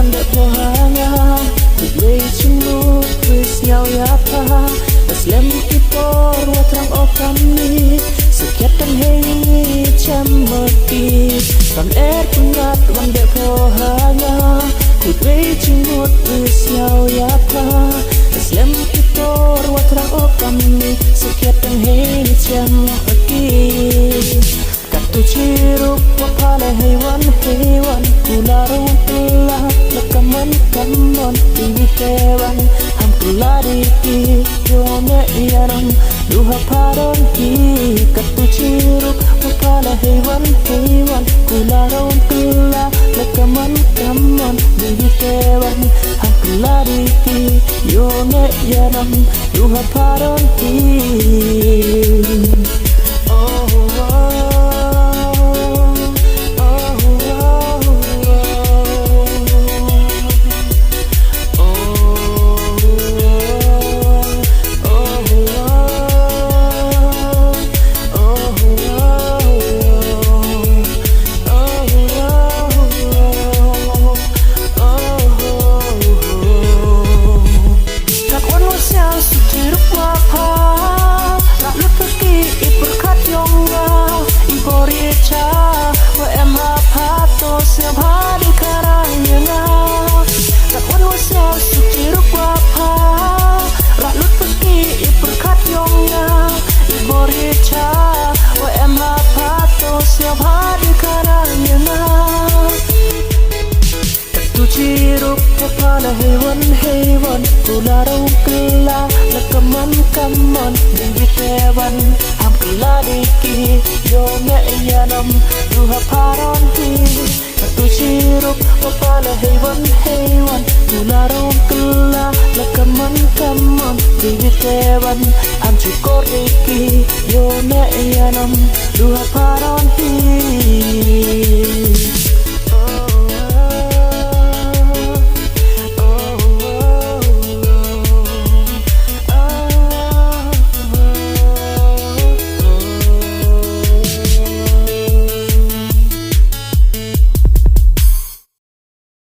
wanda pohanga Kutlay chimut Wisyaw yapa Taslem ipor watrang okami Sekiatan hei chamati Tam pungat wanda pohanga Kutlay chimut Wisyaw yapa Taslem ipor watrang okami Sekiatan hei chamati Tu ciruk wapala hewan Kularung telah lekaman kamon Tinggi tewan Hampulah diki Yone iarang Duha paron hi Katu ciruk wapala hewan Kularung telah lekaman kamon Tinggi tewan Hampulah diki Yone iarang Duha paron hi Hewan Kularung kela Lekaman kamon Dewi tewan Hampilah diki Yone iyanam Duha paron hi Katu ciruk Wapala hewan Kularung kela Lekaman kamon Dewi tewan Hamcukor diki Yone iyanam Duha paron hi